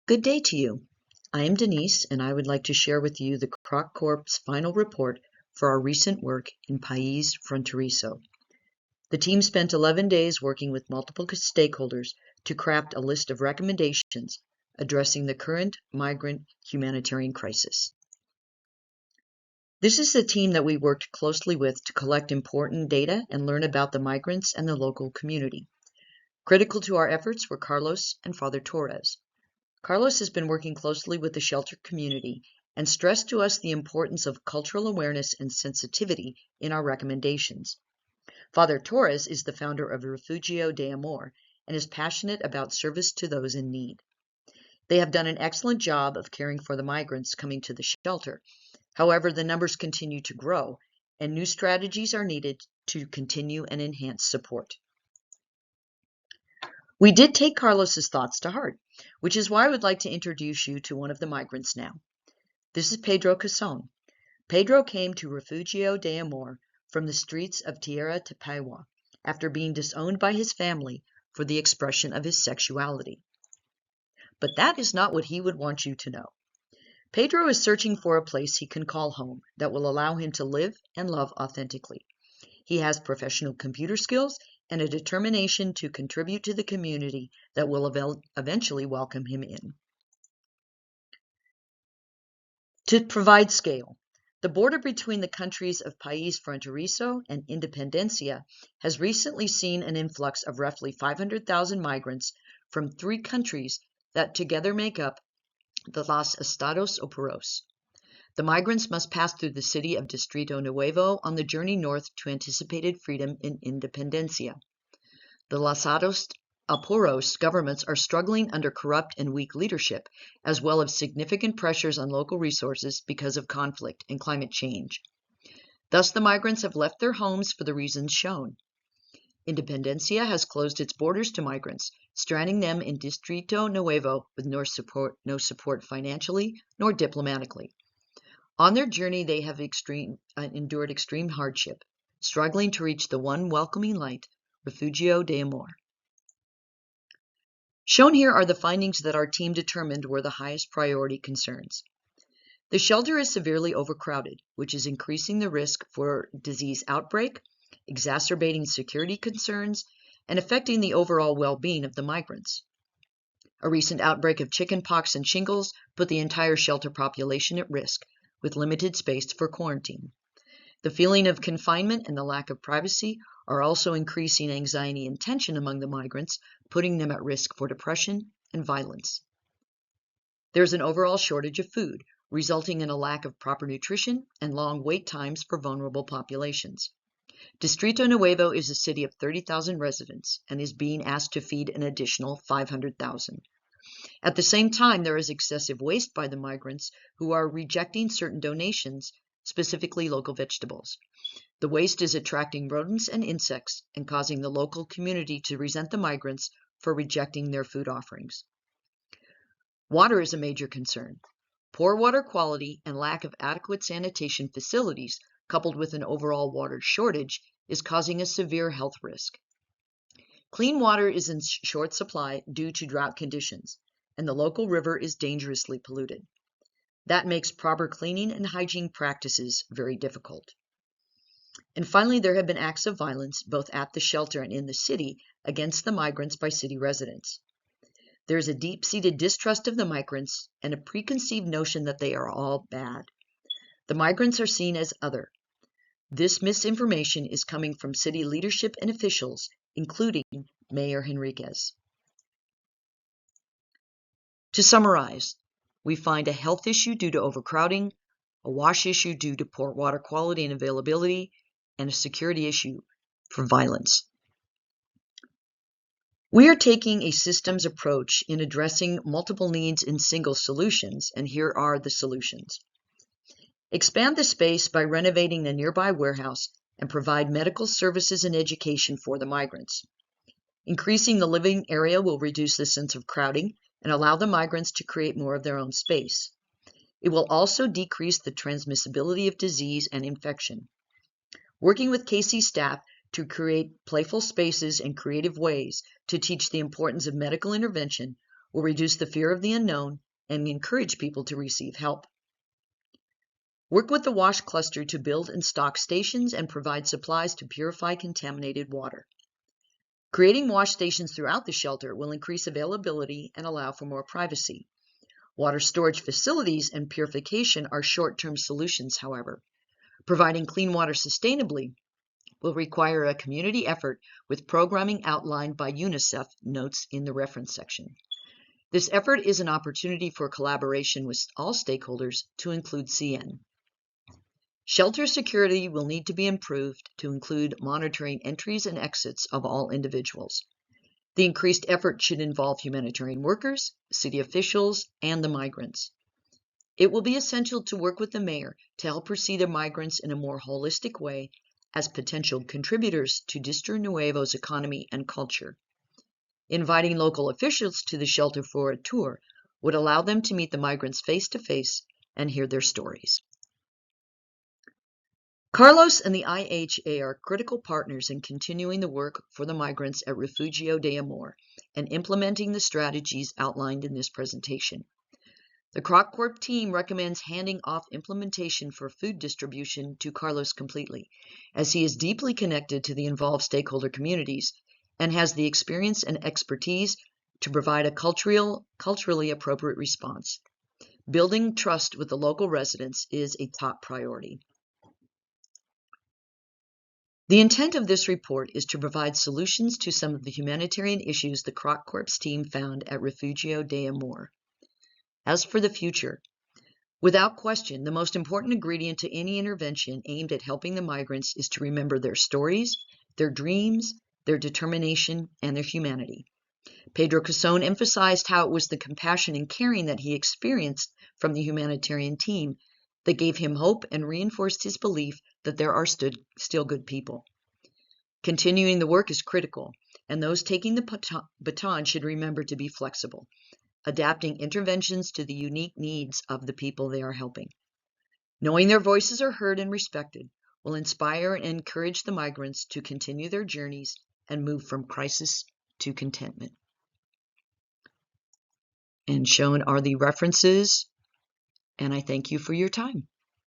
Good day to you. I am Denise, and I would like to share with you the Kroc Corp's final report for our recent work in País Fronterizo. The team spent 11 days working with multiple stakeholders to craft a list of recommendations addressing the current migrant humanitarian crisis. This is the team that we worked closely with to collect important data and learn about the migrants and the local community. Critical to our efforts were Carlos and Father Torres. Carlos has been working closely with the shelter community and stressed to us the importance of cultural awareness and sensitivity in our recommendations. Father Torres is the founder of Refugio de Amor and is passionate about service to those in need. They have done an excellent job of caring for the migrants coming to the shelter. However, the numbers continue to grow, and new strategies are needed to continue and enhance support. We did take Carlos's thoughts to heart, which is why I would like to introduce you to one of the migrants now. This is Pedro Casson. Pedro came to Refugio de Amor from the streets of Tierra Tapahua after being disowned by his family for the expression of his sexuality. But that is not what he would want you to know. Pedro is searching for a place he can call home that will allow him to live and love authentically. He has professional computer skills and a determination to contribute to the community that will eventually welcome him in. To provide scale, the border between the countries of País Fronterizo and Independencia has recently seen an influx of roughly 500,000 migrants from 3 countries that together make up the Los Estados Operos. The migrants must pass through the city of Distrito Nuevo on the journey north to anticipated freedom in Independencia. The Los Aporos governments are struggling under corrupt and weak leadership, as well as significant pressures on local resources because of conflict and climate change. Thus, the migrants have left their homes for the reasons shown. Independencia has closed its borders to migrants, stranding them in Distrito Nuevo with no support financially nor diplomatically. On their journey, they have endured extreme hardship, struggling to reach the one welcoming light, Refugio de Amor. Shown here are the findings that our team determined were the highest priority concerns. The shelter is severely overcrowded, which is increasing the risk for disease outbreak, exacerbating security concerns, and affecting the overall well-being of the migrants. A recent outbreak of chickenpox and shingles put the entire shelter population at risk, with limited space for quarantine. The feeling of confinement and the lack of privacy are also increasing anxiety and tension among the migrants, putting them at risk for depression and violence. There's an overall shortage of food, resulting in a lack of proper nutrition and long wait times for vulnerable populations. Distrito Nuevo is a city of 30,000 residents and is being asked to feed an additional 500,000. At the same time, there is excessive waste by the migrants who are rejecting certain donations, specifically local vegetables. The waste is attracting rodents and insects and causing the local community to resent the migrants for rejecting their food offerings. Water is a major concern. Poor water quality and lack of adequate sanitation facilities, coupled with an overall water shortage, is causing a severe health risk. Clean water is in short supply due to drought conditions, and the local river is dangerously polluted. That makes proper cleaning and hygiene practices very difficult. And finally, there have been acts of violence, both at the shelter and in the city, against the migrants by city residents. There is a deep-seated distrust of the migrants and a preconceived notion that they are all bad. The migrants are seen as other. This misinformation is coming from city leadership and officials, including Mayor Henriquez. To summarize, we find a health issue due to overcrowding, a wash issue due to poor water quality and availability, and a security issue for violence. We are taking a systems approach in addressing multiple needs in single solutions, and here are the solutions. Expand the space by renovating the nearby warehouse and provide medical services and education for the migrants. Increasing the living area will reduce the sense of crowding and allow the migrants to create more of their own space. It will also decrease the transmissibility of disease and infection. Working with KC staff to create playful spaces and creative ways to teach the importance of medical intervention will reduce the fear of the unknown and encourage people to receive help. Work with the WASH cluster to build and stock stations and provide supplies to purify contaminated water. Creating WASH stations throughout the shelter will increase availability and allow for more privacy. Water storage facilities and purification are short-term solutions, however. Providing clean water sustainably will require a community effort with programming outlined by UNICEF, notes in the reference section. This effort is an opportunity for collaboration with all stakeholders to include CN. Shelter security will need to be improved to include monitoring entries and exits of all individuals. The increased effort should involve humanitarian workers, city officials, and the migrants. It will be essential to work with the mayor to help her see the migrants in a more holistic way as potential contributors to Distro Nuevo's economy and culture. Inviting local officials to the shelter for a tour would allow them to meet the migrants face to face and hear their stories. Carlos and the IHA are critical partners in continuing the work for the migrants at Refugio de Amor and implementing the strategies outlined in this presentation. The Kroc Corp team recommends handing off implementation for food distribution to Carlos completely, as he is deeply connected to the involved stakeholder communities and has the experience and expertise to provide a culturally appropriate response. Building trust with the local residents is a top priority. The intent of this report is to provide solutions to some of the humanitarian issues the Kroc Corp's team found at Refugio de Amor. As for the future, without question, the most important ingredient to any intervention aimed at helping the migrants is to remember their stories, their dreams, their determination, and their humanity. Pedro Casone emphasized how it was the compassion and caring that he experienced from the humanitarian team that gave him hope and reinforced his belief that there are still good people. Continuing the work is critical, and those taking the baton should remember to be flexible, adapting interventions to the unique needs of the people they are helping. Knowing their voices are heard and respected will inspire and encourage the migrants to continue their journeys and move from crisis to contentment. And shown are the references, and I thank you for your time.